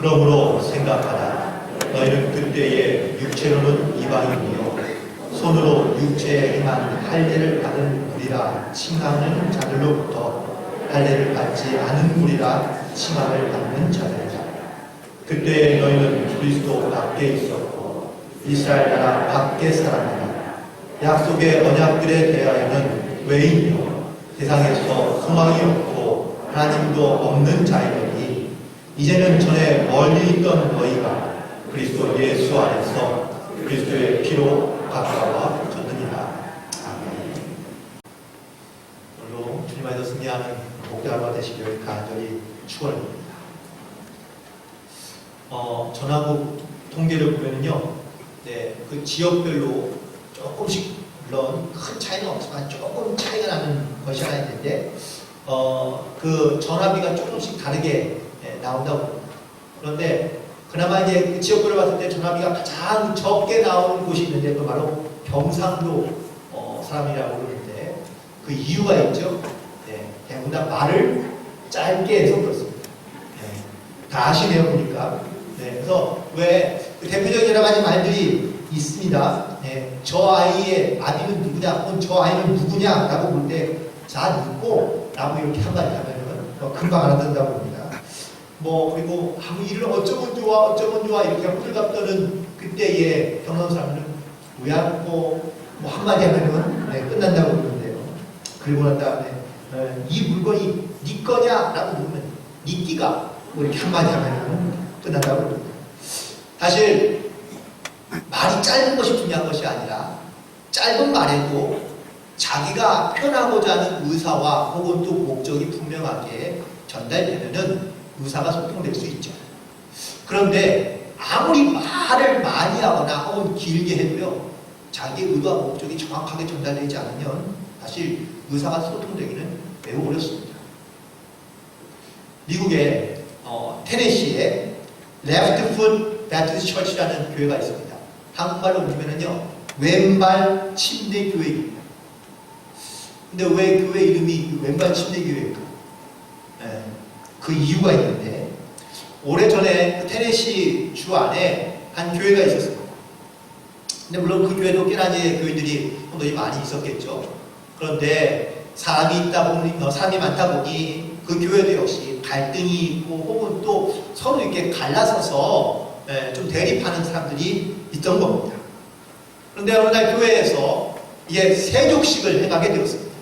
그러므로 생각하라. 너희는 그때에 육체로는 이방인이요 손으로 육체에 행한 할례를 받은 무리라 칭하는 자들로부터 할례를 받지 않은 무리라 칭함을 받는 자들이다. 그때에 너희는 그리스도 밖에 있었고 이스라엘 나라 밖에 살았느라 약속의 언약들에 대하여는 외인이요 세상에서 소망이 없고 하나님도 없는 자이더니 이제는 전에 멀리 있던 너희가 그리스도 예수 안에서 그리스도의 피로 가까워졌느니라. 아멘. 오늘도 주님 안에서 승리하는 목회자 되시기를 간절히 축원합니다. 전화국 통계를 보면요, 그 지역별로 조금씩 물론 큰 차이는 없지만 조금 차이가 나는 것이 하나 있는데, 그 전화비가 조금씩 다르게 나온다고 합니다. 그런데 그나마 이제 그 지역별로 봤을 때 전화비가 가장 적게 나오는 곳이 있는데, 그 바로 경상도 사람이라고 그러는데 그 이유가 있죠. 대부분 다 말을 짧게 해서 그렇습니다. 다 아시네요, 보니까. 그래서 왜 그 대표적인 여러 가지 말들이 있습니다. 저 아이의 아비는 누구냐, 혹은 저 아이는 누구냐라고 볼 때 잘 묻고 라고 이렇게 한마디 하면은 금방 알아듣는다고 봅니다. 그리고 아무 일을 어쩌면 좋아 이렇게 호들갑 떠는 그때의 경험 사람들은 우양고 한마디 하면은 끝난다고 그러는데요. 그리고 난 다음에 이 물건이 네 거냐라고 물으면 네 끼가 이렇게 한마디 하면은 끝난다고 그럽니다. 사실 말이 짧은 것이 중요한 것이 아니라 짧은 말에도 자기가 표현하고자 하는 의사와 혹은 또 목적이 분명하게 전달되면은 의사가 소통될 수 있죠. 그런데 아무리 말을 많이 하거나 혹은 길게 해도요, 자기의 의도와 목적이 정확하게 전달되지 않으면 사실 의사가 소통되기는 매우 어렵습니다. 미국의 테네시에 Left Foot Baptist Church라는 교회가 있습니다. 한국말로 옮기면은요, 왼발 침대 교회입니다. 근데 왜 교회 이름이 왼발 침대 교회일까? 그 이유가 있는데, 오래전에 그 테네시 주 안에 한 교회가 있었습니다. 근데 물론 그 교회도 꽤나 이제 교인들이 상당히 많이 있었겠죠. 그런데 사람이 많다 보니 그 교회도 역시 갈등이 있고 혹은 또 서로 이렇게 갈라서서 좀 대립하는 사람들이 있던 겁니다. 그런데 어느 날 교회에서 이게 세족식을 행하게 되었습니다.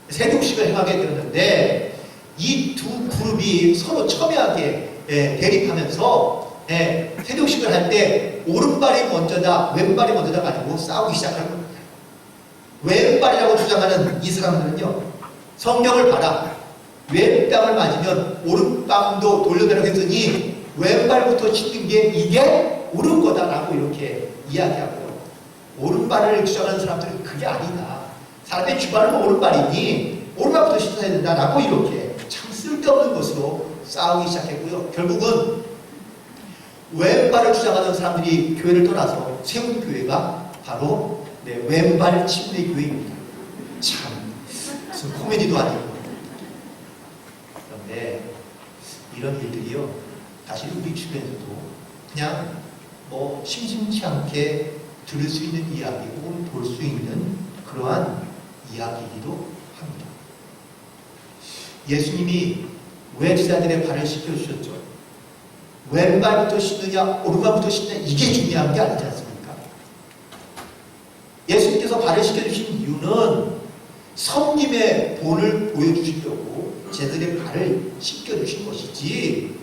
세족식을 행하게 되었는데 이 두 그룹이 서로 첨예하게 대립하면서 세족식을 할 때 오른발이 먼저다 왼발이 먼저다가 아니고 싸우기 시작하는 겁니다. 왼발이라고 주장하는 이 사람들은요, 성령을 받아 왼땅을 맞으면 오른땅도 돌려내라고 했더니 왼발부터 씻는 게 이게 옳은 거다라고 이렇게 이야기하고요. 오른발을 주장하는 사람들은 그게 아니다. 사람의 주발은 오른발이니 오른발부터 씻어야 된다라고 이렇게 참 쓸데없는 것으로 싸우기 시작했고요. 결국은 왼발을 주장하는 사람들이 교회를 떠나서 세운 교회가 바로 왼발 침대 교회입니다. 참 무슨 코미디도 아니고. 그런데 이런 일들이요, 사실 우리 주변에서도 그냥 심심치 않게 들을 수 있는 이야기 혹은 볼 수 있는 그러한 이야기이기도 합니다. 예수님이 왜 제자들의 발을 씻겨주셨죠? 왼발부터 씻느냐 오른발부터 씻느냐 이게 중요한 게 아니지 않습니까? 예수님께서 발을 씻겨주신 이유는 성님의 본을 보여주시려고 제자들의 발을 씻겨주신 것이지,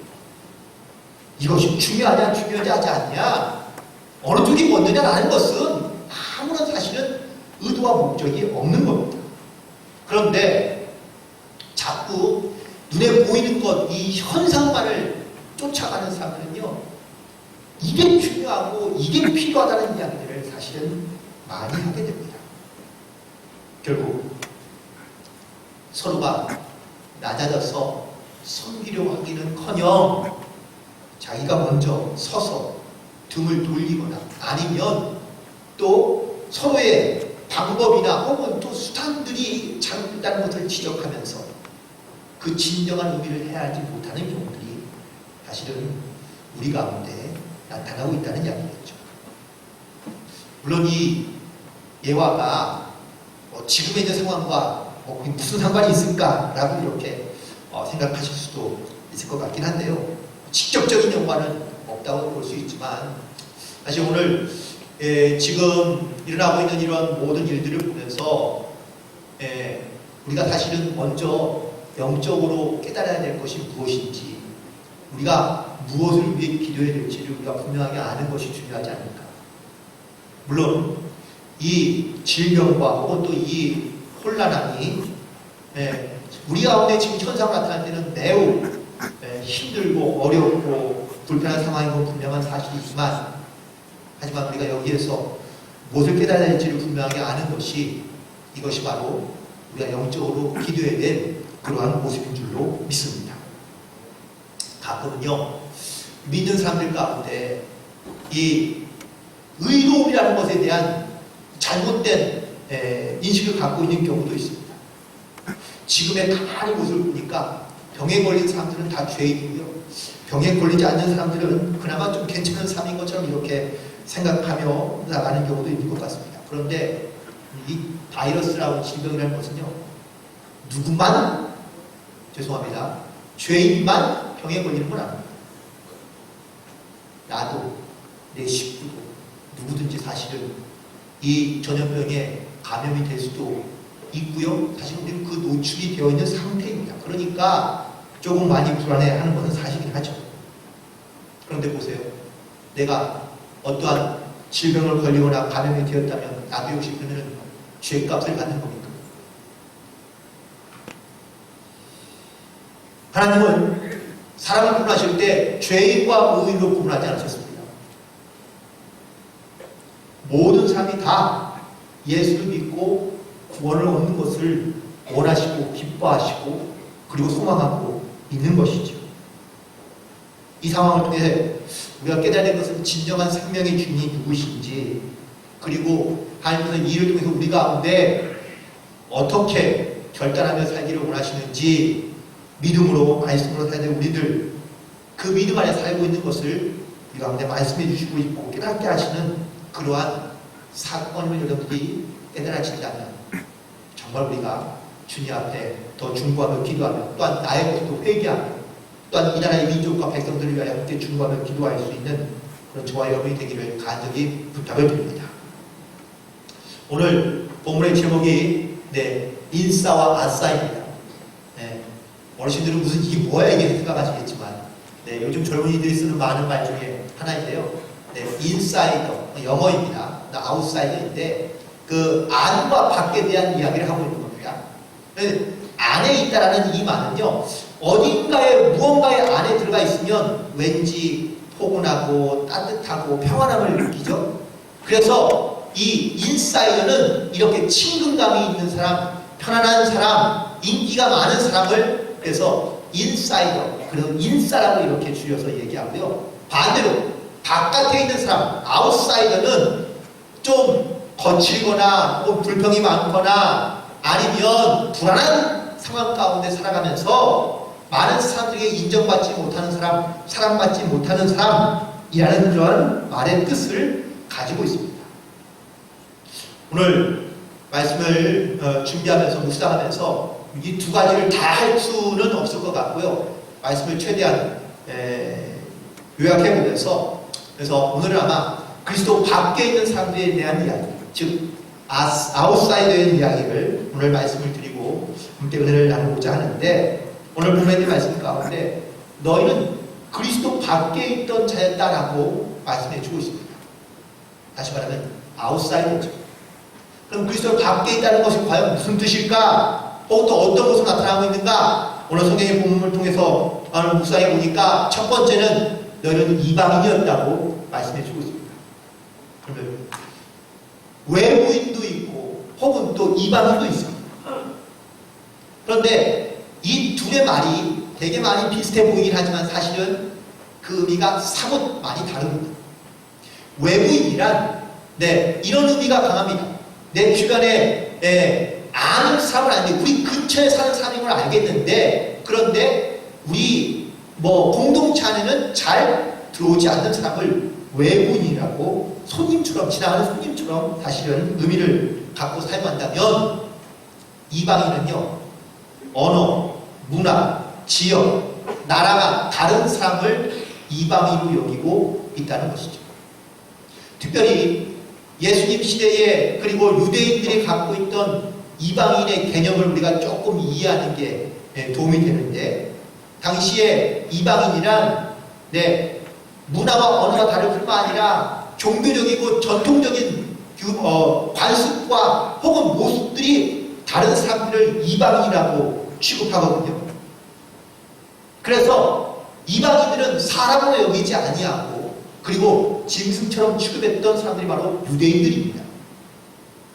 이것이 중요하냐 중요하지 않냐 어느 쪽이 먼저냐라는 것은 아무런 사실은 의도와 목적이 없는 겁니다. 그런데 자꾸 눈에 보이는 것, 이 현상만을 쫓아가는 사람들은요, 이게 중요하고 이게 필요하다는 이야기들을 사실은 많이 하게 됩니다. 결국 서로가 낮아져서 섬기려고 하기는커녕 자기가 먼저 서서 등을 돌리거나 아니면 또 서로의 방법이나 혹은 또 수단들이 잘못된 것을 지적하면서 그 진정한 의미를 해야지 못하는 경우들이 사실은 우리 가운데 나타나고 있다는 이야기겠죠. 물론 이 예화가 지금의 있는 상황과 무슨 상관이 있을까라고 이렇게 생각하실 수도 있을 것 같긴 한데요. 직접적인 연관은 없다고 볼 수 있지만 사실 오늘 지금 일어나고 있는 이런 모든 일들을 보면서 우리가 사실은 먼저 영적으로 깨달아야 될 것이 무엇인지, 우리가 무엇을 위해 기도해야 될지를 우리가 분명하게 아는 것이 중요하지 않을까. 물론 이 질병과 혹은 또 이 혼란함이 우리 가운데 지금 현상 나타날 때는 매우 힘들고 어렵고 불편한 상황인 건 분명한 사실이지만, 하지만 우리가 여기에서 무엇을 깨달아야 될지를 분명하게 아는 것이, 이것이 바로 우리가 영적으로 기도해야 될 그러한 모습인 줄로 믿습니다. 가끔은요, 믿는 사람들 가운데 이 의로움이라는 것에 대한 잘못된 인식을 갖고 있는 경우도 있습니다. 지금의 가만히 모습을 보니까 병에 걸린 사람들은 다 죄인이고요, 병에 걸리지 않는 사람들은 그나마 좀 괜찮은 삶인 것처럼 이렇게 생각하며 나가는 경우도 있는 것 같습니다. 그런데 이 바이러스라고 질병이라는 것은요, 누구만, 죄송합니다, 죄인만 병에 걸리는 건 아닙니다. 나도, 내 식구도, 누구든지 사실은 이 전염병에 감염이 될 수도 있고요, 사실 우리는 그 노출이 되어 있는 상태입니다. 그러니까 조금 많이 불안해하는 것은 사실이긴 하죠. 그런데 보세요, 내가 어떠한 질병을 걸리거나 감염이 되었다면 나도 역시 그러면 죄값을 받는 겁니까? 하나님은 사람을 구원하실 때 죄인과 의인으로 구분하지 않으셨습니다. 모든 사람이 다 예수를 믿고 구원을 얻는 것을 원하시고 기뻐하시고 그리고 소망하고 있는 것이죠. 이 상황을 통해 우리가 깨달아야 될 것은 진정한 생명의 주인이 누구신지, 그리고 하나님께서 이 일을 통해서 우리 가운데 어떻게 결단하며 살기를 원하시는지 믿음으로, 말씀으로 살아야 될 우리들, 그 믿음 안에 살고 있는 것을 우리 가운데 말씀해 주시고 있고 깨닫게 하시는 그러한 사건을 여러분들이 깨달아진다면 정말 우리가 주님 앞에 더 중보하며 기도하며, 또한 나의 것도 회개하며, 또한 이 나라의 민족과 백성들을 위하여 함께 중보하며 기도할 수 있는 그런 저와 여러분이 되기를 간절히 부탁을 드립니다. 오늘 본문의 제목이 인싸와 아싸입니다. 어르신들은 무슨 이게 뭐야 이게 생각하시겠지만, 요즘 젊은이들이 쓰는 많은 말 중에 하나인데요. 인사이더, 영어입니다. 아웃사이더인데 그 안과 밖에 대한 이야기를 하고 있는 겁니다. 안에 있다라는 이 말은요, 어딘가에 무언가의 안에 들어가 있으면 왠지 포근하고 따뜻하고 평안함을 느끼죠. 그래서 이 인사이더는 이렇게 친근감이 있는 사람, 편안한 사람, 인기가 많은 사람을 그래서 인사이더, 그리고 인싸라고 이렇게 줄여서 얘기하고요. 반대로 바깥에 있는 사람, 아웃사이더는 좀 거칠거나 뭐 불평이 많거나 아니면 불안한 상황 가운데 살아가면서 많은 사람들에게 인정받지 못하는 사람, 사랑받지 못하는 사람이라는 그런 말의 뜻을 가지고 있습니다. 오늘 말씀을 준비하면서 묵상하면서 이 두 가지를 다 할 수는 없을 것 같고요. 말씀을 최대한 요약해보면서, 그래서 오늘은 아마 그리스도 밖에 있는 사람들에 대한 이야기, 즉 아웃사이더의 이야기를 오늘 말씀을 드리고 함께 은혜를 나누고자 하는데, 오늘 본문의 말씀 가운데 너희는 그리스도 밖에 있던 자였다라고 말씀해 주고 있습니다. 다시 말하면 아웃사이더죠. 그럼 그리스도 밖에 있다는 것이 과연 무슨 뜻일까? 혹은 또 어떤 것으로 나타나고 있는가? 오늘 성경의 본문을 통해서 묵상해 보니까 첫 번째는 너희는 이방인이었다고 말씀해 주고 있습니다. 그러면 외부인도 있고 혹은 또 이방인도 있습니다. 그런데 이 둘의 말이 되게 많이 비슷해 보이긴 하지만 사실은 그 의미가 사뭇 많이 다릅니다. 외부인이란 이런 의미가 강합니다. 내 주변에 아는 사람은 아닌데 우리 근처에 사는 사람인 걸 알겠는데, 그런데 우리 공동체 안에는 잘 들어오지 않는 사람을 외국인이라고 손님처럼, 지나가는 손님처럼 사실은 의미를 갖고 사용한다면, 이방인은요, 언어, 문화, 지역, 나라가 다른 사람을 이방인으로 여기고 있다는 것이죠. 특별히 예수님 시대에, 그리고 유대인들이 갖고 있던 이방인의 개념을 우리가 조금 이해하는 게 도움이 되는데, 당시에 이방인이란 문화와 언어가 다를 뿐만 아니라 종교적이고 전통적인 관습과 혹은 모습들이 다른 사람들을 이방인이라고 취급하거든요. 그래서 이방인들은 사람으로 여기지 아니하고, 그리고 짐승처럼 취급했던 사람들이 바로 유대인들입니다.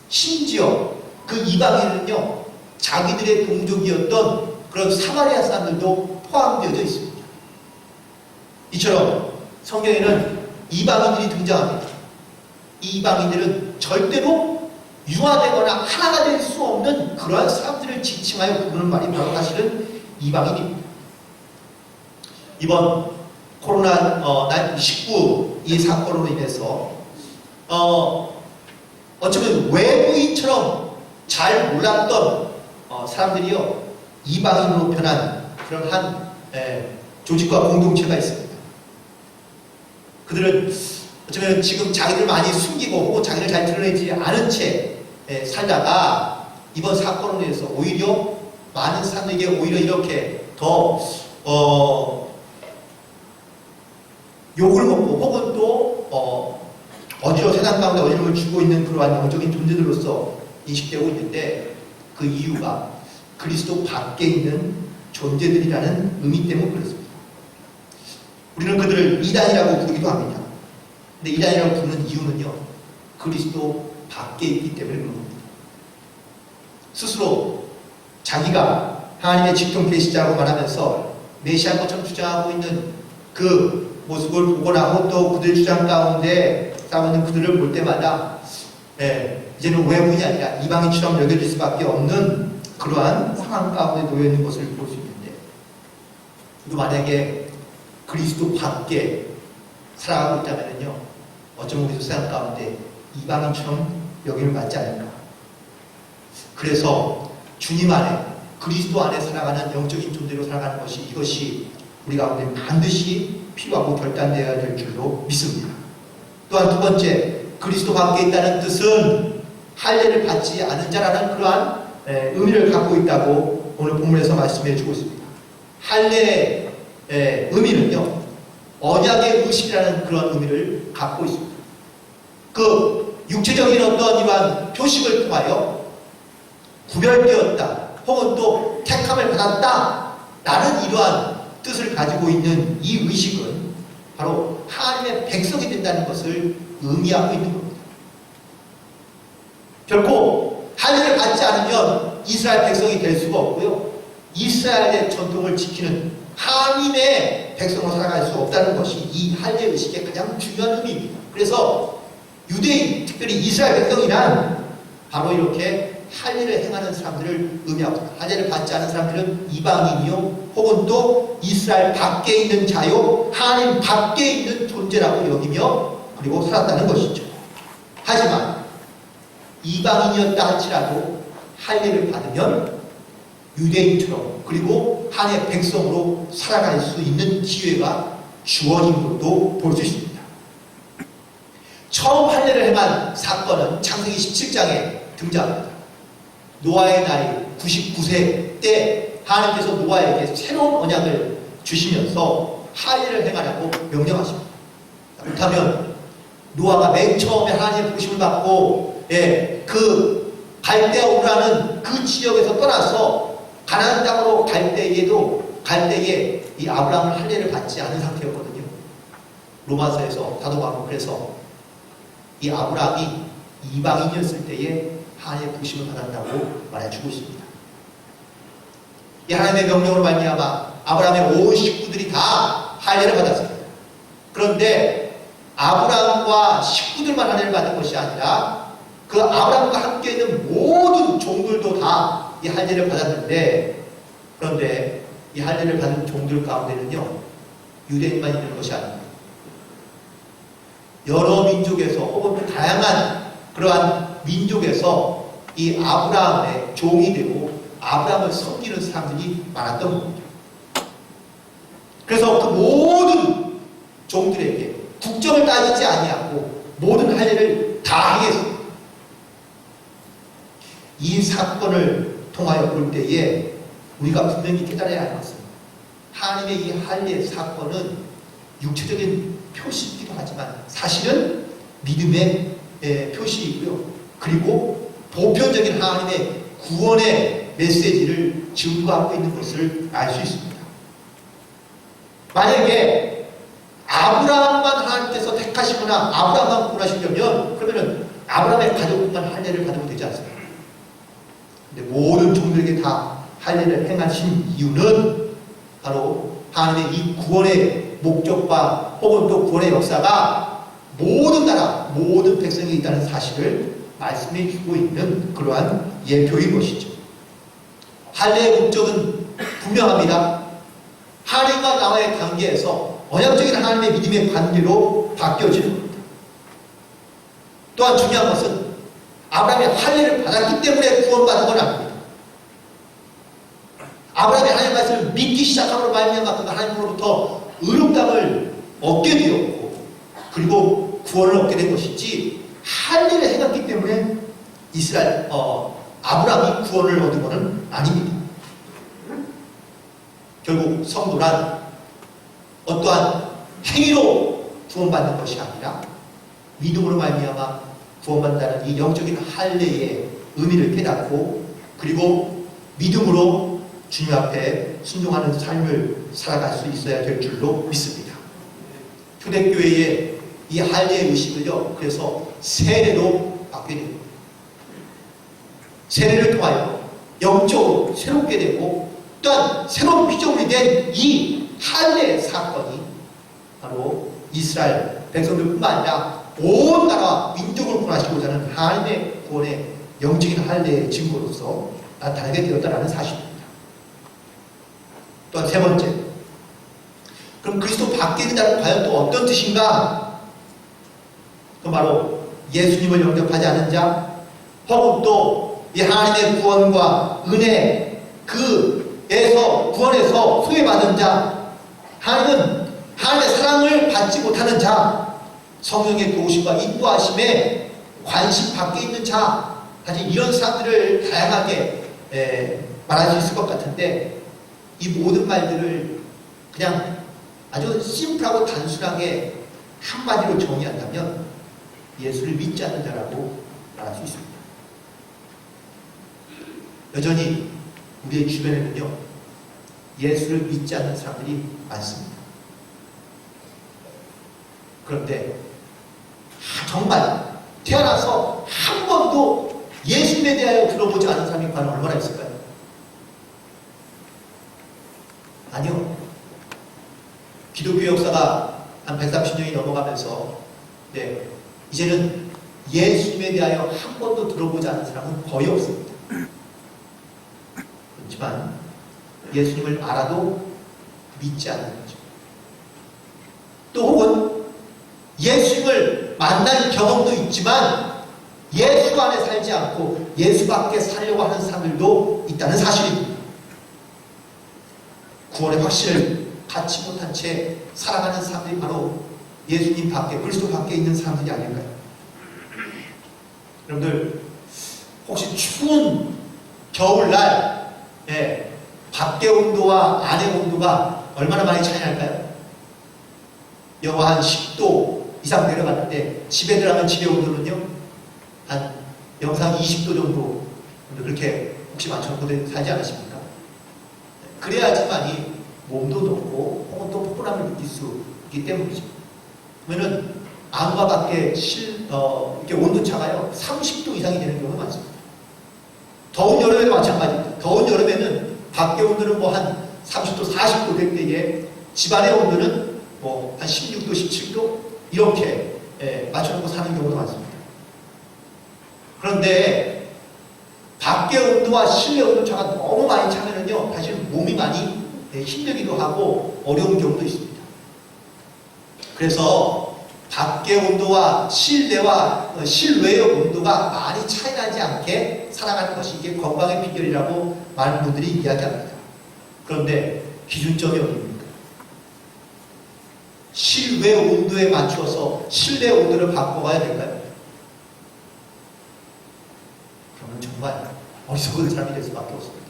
심지어 그 이방인은요, 자기들의 동족이었던 그런 사마리아 사람들도 포함되어 있습니다. 이처럼 성경에는 이방인들이 등장합니다. 이 이방인들은 절대로 융화되거나 하나가 될 수 없는 그러한 사람들을 지칭하여 부르는 말이 바로 사실은 이방인입니다. 이번 코로나19 이 사건으로 인해서 어쩌면 외부인처럼 잘 몰랐던 사람들이요, 이방인으로 변한 그런 한 조직과 공동체가 있습니다. 그들은 어쩌면 지금 자기들 많이 숨기고 혹은 자기를 잘 드러내지 않은 채 살다가 이번 사건으로 인해서 오히려 많은 사람들에게 오히려 이렇게 더 욕을 먹고 혹은 또 세상 가운데 어지러움을 주고 있는 그러한 영적인 존재들로서 인식되고 있는데, 그 이유가 그리스도 밖에 있는 존재들이라는 의미 때문에 그렇습니다. 우리는 그들을 이단이라고 부르기도 합니다. 근데 이단이라고 부르는 이유는요, 그리스도 밖에 있기 때문에 그런 겁니다. 스스로 자기가 하나님의 직통 계시자고 말하면서 메시아인 것처럼 주장하고 있는 그 모습을 보거나 혹은 또 그들 주장 가운데 싸우는 그들을 볼 때마다 이제는 외국인이 아니라 이방인처럼 여겨질 수밖에 없는 그러한 상황 가운데 놓여 있는 것을 볼 수 있는데, 또 만약에 그리스도 밖에 살아가고 있다면요, 어쩌면 우리도 세상 가운데 이방인처럼 여김을 받지 않을까. 그래서 주님 안에, 그리스도 안에 살아가는 영적인 존재로 살아가는 것이, 이것이 우리 가운데 반드시 필요하고 결단되어야 될 줄로 믿습니다. 또한 두 번째, 그리스도 밖에 있다는 뜻은 할례를 받지 않은 자라는 그러한 의미를 갖고 있다고 오늘 본문에서 말씀해 주고 있습니다. 할례의 의미는요, 언약의 의식이라는 그런 의미를 갖고 있습니다. 그 육체적인 어떤 이러한 표식을 통하여 구별되었다 혹은 또 택함을 받았다 라는 이러한 뜻을 가지고 있는 이 의식은 바로 하나님의 백성이 된다는 것을 의미하고 있는 겁니다. 결코 할례를 받지 않으면 이스라엘 백성이 될 수가 없고요, 이스라엘의 전통을 지키는 하나님의 백성으로 살아갈 수 없다는 것이 이 할례 의식의 가장 중요한 의미입니다. 그래서 유대인, 특별히 이스라엘 백성이란 바로 이렇게 할례를 행하는 사람들을 의미하고 있습니다. 할례를 받지 않은 사람들은 이방인이요 혹은 또 이스라엘 밖에 있는 자요, 하나님 밖에 있는 존재라고 여기며 그리고 살았다는 것이죠. 하지만 이방인이었다 할지라도 할례를 받으면 유대인처럼 그리고 하나님의 백성으로 살아갈 수 있는 기회가 주어진 것도 볼 수 있습니다. 처음 할례를 행한 사건은 창세기 17장에 등장합니다. 노아의 나이 99세 때 하나님께서 노아에게 새로운 언약을 주시면서 할례를 행하라고 명령하십니다. 그렇다면 노아가 맨 처음에 하나님의 부르심을 받고 그 갈대아 우라는 그 지역에서 떠나서 가나안 땅으로 갈 때에 이 아브라함을 할례를 받지 않은 상태였거든요. 로마서에서 사도바울은 그래서 이 아브라함이 이방인이었을 때에 하나님의 부르심을 받았다고 말해주고 있습니다. 이 하나님의 명령으로 말미암아 아브라함의 온 식구들이 다 할례를 받았습니다. 그런데 아브라함과 식구들만 할례를 받은 것이 아니라 그 아브라함과 함께 있는 모든 종들도 다 이 할례를 받았는데, 그런데 이 할례를 받은 종들 가운데는요, 유대인만 있는 것이 아닙니다. 여러 민족에서 혹은 다양한 그러한 민족에서 이 아브라함의 종이 되고 아브라함을 섬기는 사람들이 많았던 겁니다. 그래서 그 모든 종들에게 국적을 따지지 아니하고 모든 할 일을 다 하겠습니다. 이 사건을 통하여 볼 때에 우리가 분명히 깨달아야 할 것은 하나님의 이 할례 사건은 육체적인 표시이기도 하지만 사실은 믿음의 표시이고요. 그리고 보편적인 하나님의 구원의 메시지를 증거하고 있는 것을 알 수 있습니다. 만약에 아브라함만 하나님께서 택하시거나 아브라함만 구원하시려면 그러면은 아브라함의 가족만 할례를 가지고 되지 않습니까? 근데 모든 종들에게 다 할례를 행하신 이유는 바로 하나님의 이 구원의 목적과 혹은 또 구원의 역사가 모든 나라, 모든 백성에 있다는 사실을 말씀해 주고 있는 그러한 예표인 것이죠. 할례의 목적은 분명합니다. 하나님과 나와의 관계에서 언약적인 하나님의 믿음의 관계로 바뀌어지는 겁니다. 또한 중요한 것은 아브라함이 할례를 받았기 때문에 구원받은 건 아닙니다. 아브라함이 하나님의 말씀을 믿기 시작함으로 말미암아 그가 하나님으로부터 의롭다함을 얻게 되었고 그리고 구원을 얻게 된 것이지 할례를 행했기 때문에 아브라함이 구원을 얻은 것은 아닙니다. 결국 성도란 어떠한 행위로 구원받는 것이 아니라 믿음으로 말미암아 구원받는다는 이 영적인 할례의 의미를 깨닫고 그리고 믿음으로 주님 앞에 순종하는 삶을 살아갈 수 있어야 될 줄로 믿습니다. 초대교회의 이 할례의 의식을요, 그래서 세례로 바뀌게 됩니다. 세례를 통하여 영적으로 새롭게 되고 또한 새로운 피조물이 된 이 할례 사건이 바로 이스라엘 백성들뿐만 아니라 온 나라와 민족을 구원하시고자 하는 하나님의 구원의 영적인 할례의 증거로서 나타나게 되었다는 사실입니다. 또한 세 번째, 그럼 그리스도 밖에 있는 자는 과연 또 어떤 뜻인가? 그 바로 예수님을 영접하지 않은 자 혹은 또 이 하나님의 구원과 은혜 그에서 구원에서 소외받은 자 하나님은 하나님의 사랑을 받지 못하는 자 성령의 도우심과 인도하심에 관심 밖에 있는 자 사실 이런 사람들을 다양하게 말할 수 있을 것 같은데 이 모든 말들을 그냥 아주 심플하고 단순하게 한마디로 정의한다면 예수를 믿지 않는 자라고 말할 수 있습니다. 여전히 우리의 주변에는요 예수를 믿지 않는 사람들이 많습니다. 그런데 정말 태어나서 한 번도 예수님에 대하여 들어보지 않은 사람이 과연 얼마나 있을까요? 아니요. 기독교 역사가 한 130년이 넘어가면서 이제는 예수님에 대하여 한 번도 들어보지 않은 사람은 거의 없습니다. 그렇지만 예수님을 알아도 믿지 않는 거죠. 또 혹은 예수님을 만난 경험도 있지만 예수 안에 살지 않고 예수 밖에 살려고 하는 사람들도 있다는 사실입니다. 구원의 확신을 갖지 못한 채 살아가는 사람들이 바로 예수님 밖에, 그리스도 밖에 있는 사람들이 아닐까요? 여러분들 혹시 추운 겨울날 밖의 온도와 안의 온도가 얼마나 많이 차이 날까요? 영하 한 10도 이상 내려갔는데 집에 들어가면 집의 온도는요 한 영상 20도 정도 그렇게 혹시 맞춰놓고 살지 않으십니까? 그래야지만이 몸도 덥고 혹은 또 포근함을 느낄 수 있기 때문이죠. 그러면은 안과 밖에 이렇게 온도차가요 30도 이상이 되는 경우가 많습니다. 더운 여름에도 마찬가지입니다. 더운 여름에는 밖의 온도는 뭐 한 30도, 40도 될 때에 집안의 온도는 뭐 한 16도, 17도 이렇게 맞춰놓고 사는 경우도 많습니다. 그런데 밖의 온도와 실내 온도차가 너무 많이 차면은요 사실 몸이 많이 힘들기도 하고 어려운 경우도 있습니다. 그래서 밖의 온도와 실외의 온도가 많이 차이 나지 않게 살아가는 것이 이게 건강의 비결이라고 많은 분들이 이야기합니다. 그런데 기준점이 어디입니까? 실외 온도에 맞추어서 실내 온도를 바꿔가야 될까요? 그러면 정말 어리석은 사람이 될 수밖에 없습니다.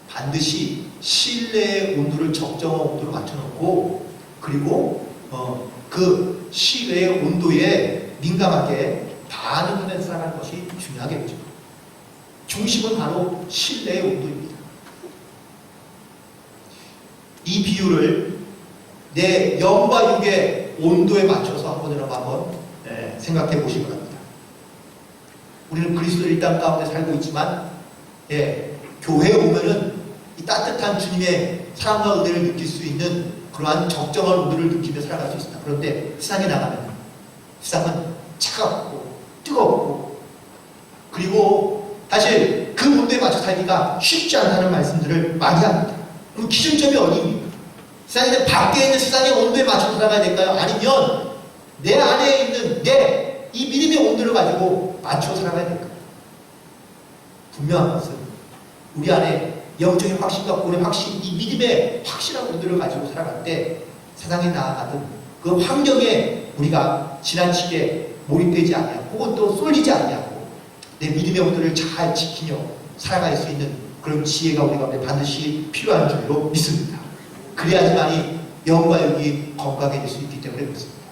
반드시 실내의 온도를 적정한 온도로 맞춰놓고 그리고 그 실외의 온도에 민감하게 반응하면서 살아가는 것이 중요하겠죠. 중심은 바로 실내의 온도입니다. 이 비율을 내 영과 육의 온도에 맞춰서 한번 생각해 보시기 바랍니다. 우리는 그리스도의 이 땅 가운데 살고 있지만 교회에 오면은 이 따뜻한 주님의 사랑과 은혜를 느낄 수 있는 그러한 적정한 온도를 느끼며 살아갈 수 있습니다. 그런데 세상에 나가면 세상은 차갑고 뜨겁고 그리고 사실 그 온도에 맞춰 살기가 쉽지 않다는 말씀들을 많이 합니다. 그럼 기준점이 어디입니까? 세상에 밖에 있는 세상의 온도에 맞춰 살아가야 될까요? 아니면 내 안에 있는 내 이 믿음의 온도를 가지고 맞춰 살아가야 될까요? 분명한 것은 우리 안에 영적인 확신과 구원의 확신, 이 믿음의 확실한 온도를 가지고 살아갈 때 세상에 나아가든 그 환경에 우리가 지나치게 몰입되지 아니하고 혹은 또 쏠리지 아니하고 내 믿음의 온도를 잘 지키며 살아갈 수 있는 그런 지혜가 우리 가운데 반드시 필요한 줄로 믿습니다. 그래야지만이 영과 육이 건강해질 수 있기 때문에 그렇습니다.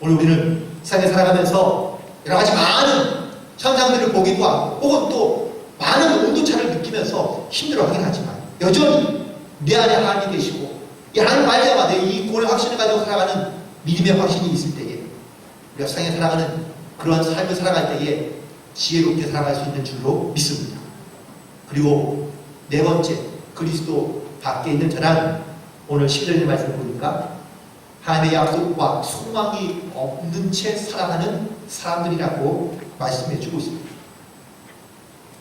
오늘 우리는 세상에 살아가면서 여러 가지 많은 현상들을 보기도 하고 혹은 또 많은 온도차를 느끼면서 힘들어하긴 하지만 여전히 내 안에 하나님이 계시고 이 하나님 말미암아 이 구원의 확신을 가지고 살아가는 믿음의 확신이 있을 때에 우리가 세상에 살아가는 그러한 삶을 살아갈 때에 지혜롭게 살아갈 수 있는 줄로 믿습니다. 그리고 네 번째, 그리스도 밖에 있는 자란 오늘 11절 말씀을 보니까 하나님의 약속과 소망이 없는 채 살아가는 사람들이라고 말씀해 주고 있습니다.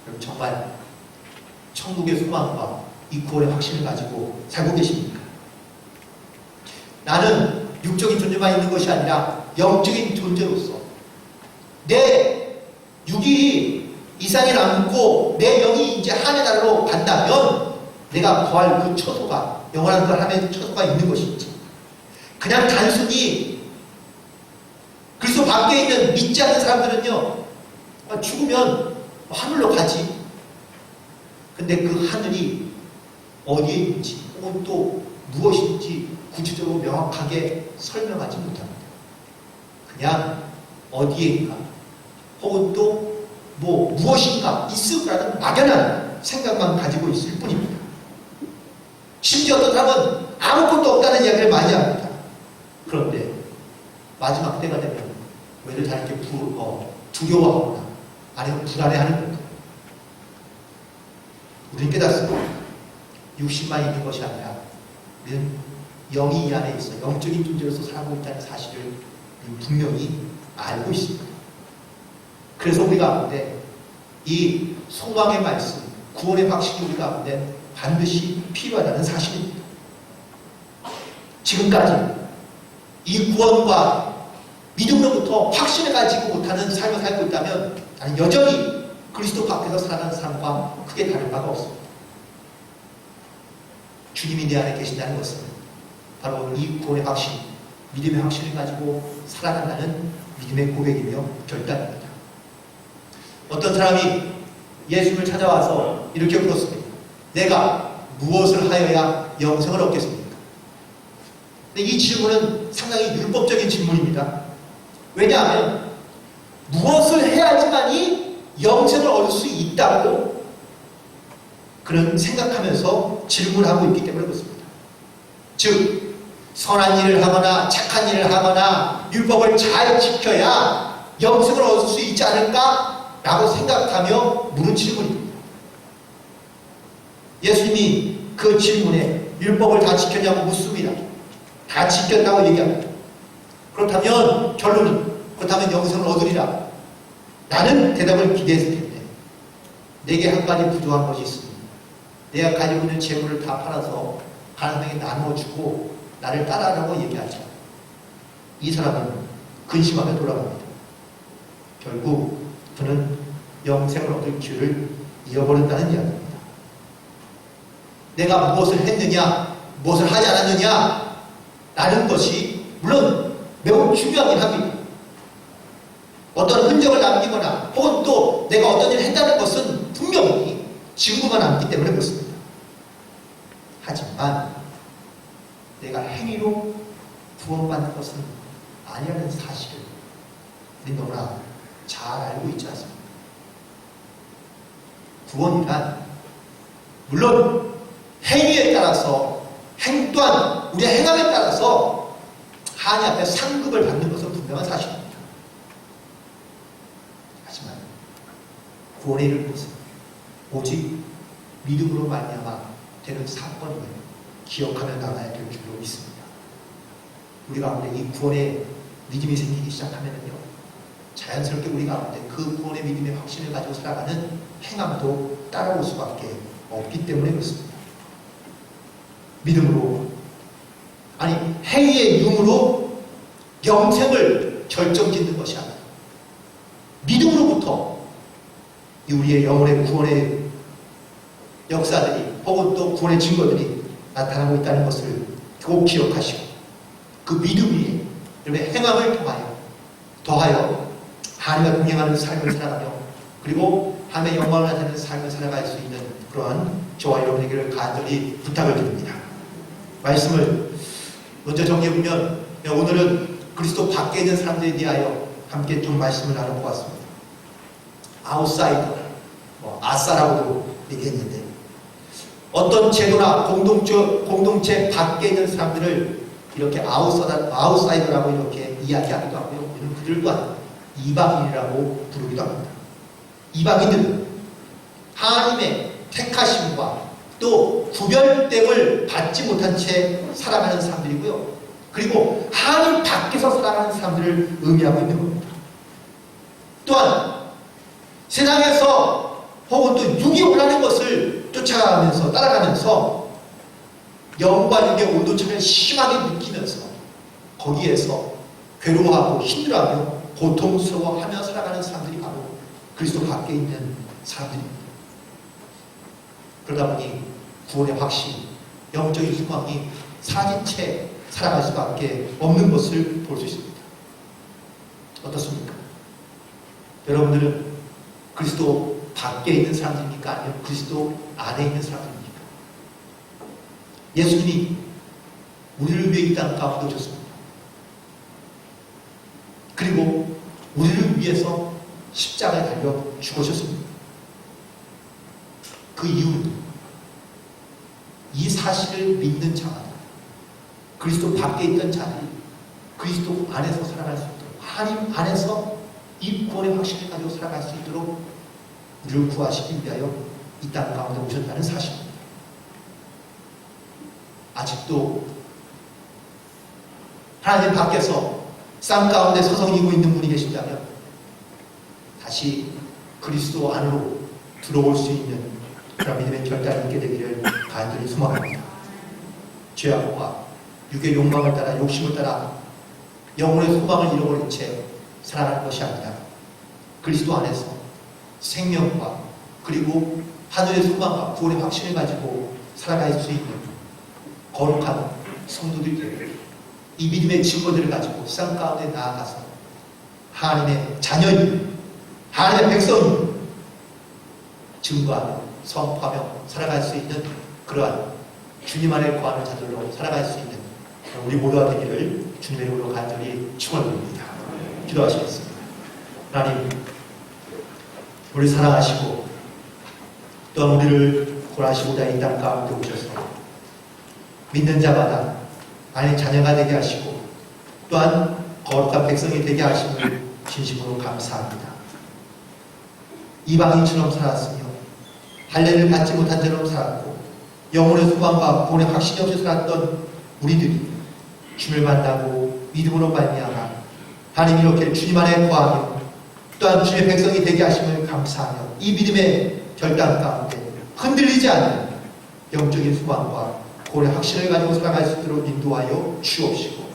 그럼 정말 천국의 소망과 이 구원의 확신을 가지고 살고 계십니까? 나는 육적인 존재만 있는 것이 아니라 영적인 존재로서 내 육이 이 땅에 남고 내 영이 이제 하늘의 나라로 간다면 내가 구할 그 처소가 영원한 그 하나님의 처소가 있는 것이지 그냥 단순히 그리스도 밖에 있는 믿지 않는 사람들은요 죽으면 하늘로 가지. 근데 그 하늘이 어디에 있는지 혹은 또 무엇인지 구체적으로 명확하게 설명하지 못합니다. 그냥 어디에인가 혹은 또 무엇인가 있을 거라는 막연한 생각만 가지고 있을 뿐입니다. 심지어 어떤 사람은 아무것도 없다는 이야기를 많이 합니다. 그런데 마지막 때가 되면 왜들 다 이렇게 두려워하거나 아니면 불안해하는 건가? 우리는 깨닫습니다. 육신만 있는 것이 아니라 우리는 영이 이 안에 있어 영적인 존재로서 살고 있다는 사실을 분명히 알고 있습니다. 그래서 우리 가운데 이 소망의 말씀, 구원의 확신이 우리 가운데 반드시 필요하다는 사실입니다. 지금까지 이 구원과 믿음으로부터 확신을 가지고 못하는 삶을 살고 있다면 나는 여전히 그리스도 밖에서 살아가는 삶과 크게 다를 바가 없습니다. 주님이 내 안에 계신다는 것은 바로 이 구원의 확신, 믿음의 확신을 가지고 살아간다는 믿음의 고백이며 결단입니다. 어떤 사람이 예수님을 찾아와서 이렇게 물었습니다. 내가 무엇을 하여야 영생을 얻겠습니까? 근데 이 질문은 상당히 율법적인 질문입니다. 왜냐하면 무엇을 해야지만이 영생을 얻을 수 있다고 그런 생각하면서 질문하고 있기 때문에 그렇습니다. 즉 선한 일을 하거나 착한 일을 하거나 율법을 잘 지켜야 영생을 얻을 수 있지 않을까? 라고 생각하며 물은 질문입니다. 예수님이 그 질문에 율법을 다 지켰냐고 묻습니다. 다 지켰다고 얘기합니다. 그렇다면 결론은 그렇다면 영생을 얻으리라. 나는 대답을 기대했을 텐데 내게 한 가지 부족한 것이 있습니다. 내가 가지고 있는 재물을 다 팔아서 하나님에게 나누어주고 나를 따라하라고 얘기하죠. 이 사람은 근심하며 돌아갑니다. 결국 그는 영생을 얻을 기회를 잃어버렸다는 이야기입니다. 내가 무엇을 했느냐, 무엇을 하지 않았느냐 라는 것이 물론 매우 중요하긴 합니다. 어떤 흔적을 남기거나 혹은 또 내가 어떤 일을 했다는 것은 분명히 증거가 남기 때문에 그렇습니다. 하지만 내가 행위로 구원받는 것은 아니라는 사실을 우리 너무나 잘 알고 있지 않습니까? 구원이란 물론 행위에 따라서 또한 우리의 행함에 따라서 하나님 앞에 상급을 받는 것은 분명한 사실입니다. 하지만 구원에 이르는 것은 오직 믿음으로 말미암아 되는 사건임을 기억하며 나가야 될 줄로 믿습니다. 우리 가운데 이 구원의 믿음이 생기기 시작하면요, 자연스럽게 우리 가운데 그 구원의 믿음의 확신을 가지고 살아가는 행함도 따라올 수밖에 없기 때문에 그렇습니다. 믿음으로, 아니 행위의 융으로 영생을 결정짓는 것이 아니라 믿음으로부터 우리의 영혼의 구원의 역사들이 혹은 또 구원의 증거들이 나타나고 있다는 것을 꼭 기억하시고 그 믿음 위에 여러분의 행함을 더하여 하나님과 동행하는 삶을 살아가며 그리고 하나님의 영광을 나타내는 삶을 살아갈 수 있는 그러한 저와 여러분에게 간절히 부탁을 드립니다. 말씀을 먼저 정리해보면 오늘은 그리스도 밖에 있는 사람들에 대하여 함께 좀 말씀을 나눠보았습니다. 아웃사이더, 아싸라고도 얘기했는데 어떤 제도나 공동체 밖에 있는 사람들을 이렇게 아웃사이더라고 이렇게 이야기하기도 하고요. 그들 또한 이방인이라고 부르기도 합니다. 이방인들은 하나님의 택하심과 또 구별됨을 받지 못한 채 살아가는 사람들이고요. 그리고 하나님 밖에서 살아가는 사람들을 의미하고 있는 겁니다. 또한 세상에서 혹은 또 육이 원하는 것을 쫓아가면서 따라가면서 영과 육의 온도차를 심하게 느끼면서 거기에서 괴로워하고 힘들어하며 고통스러워하며 살아가는 사람들이 바로 그리스도 밖에 있는 사람들입니다. 그러다 보니 구원의 확신, 영적인 희망이 사라진 채 살아갈 수밖에 없는 것을 볼 수 있습니다. 어떻습니까? 여러분들은 그리스도 밖에 있는 사람들입니까? 아니면 그리스도 안에 있는 사람들입니까? 예수님이 우리를 위해 이 땅 가운데 오셨습니다. 그리고 우리를 위해서 십자가에 달려 죽으셨습니다. 그 이유는 이 사실을 믿는 자마다 그리스도 밖에 있던 자들이 그리스도 안에서 살아갈 수 있도록 하나님 안에서 이 구원의 확신을 가지고 살아갈 수 있도록 우리를 구하시기 위하여 이 땅 가운데 오셨다는 사실입니다. 아직도 하나님 밖에서 쌍 가운데 서성이고 있는 분이 계신다면 다시 그리스도 안으로 들어올 수 있는 그런 믿음의 결단이 있게 되기를 간절히 소망합니다. 죄악과 육의 욕망을 따라 욕심을 따라 영혼의 소망을 잃어버린 채 살아가는 것이 아니라 그리스도 안에서 생명과 그리고 하늘의 소망과 구원의 확신을 가지고 살아갈 수 있는 거룩한 성도들이 이 믿음의 증거들을 가지고 세상 가운데 나아가서 하나님의 자녀인 하나님의 백성인 증거하며 선포하며 살아갈 수 있는 그러한 주님 안에 거하는 자들로 살아갈 수 있는 우리 모두가 되기를 주님의 이름으로 간절히 축원드립니다. 기도하시겠습니다. 하나님, 우리 사랑하시고 또한 우리를 구원하시고자 이 땅 가운데 오셔서 믿는 자마다 하나님 자녀가 되게 하시고 또한 거룩한 백성이 되게 하심을 진심으로 감사합니다. 이방인처럼 살았으며 할례를 받지 못한 자처럼 살았고 영혼의 소망과 구원의 확신이 없이 살았던 우리들이 주님을 만나고 믿음으로 말미암아 하나님 이렇게 주님 안에 거하며 또한 주의 백성이 되게 하심을 감사하며 이 믿음의 결단 가운데 흔들리지 않는 영적인 소망과 구원의 확신을 가지고 살아갈 수 있도록 인도하여 주옵시고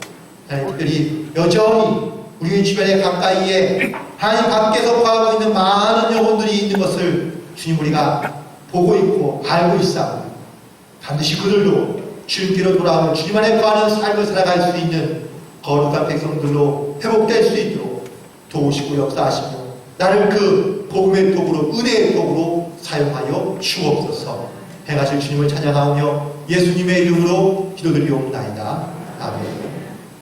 하나님 특별히 여전히 우리 주변에 가까이에 하나님 밖에서 구하고 있는 많은 영혼들이 있는 것을 주님 우리가 보고 있고 알고 있사오니 반드시 그들도 주님께로 돌아오는 주님 안에 구하는 삶을 살아갈 수 있는 거룩한 백성들로 회복될 수 있도록 도우시고 역사하시며 나를 그 복음의 도구로 은혜의 도구로 사용하여 주옵소서. 행하실 주님을 찬양하며 예수님의 이름으로 기도드리옵나이다. 아멘.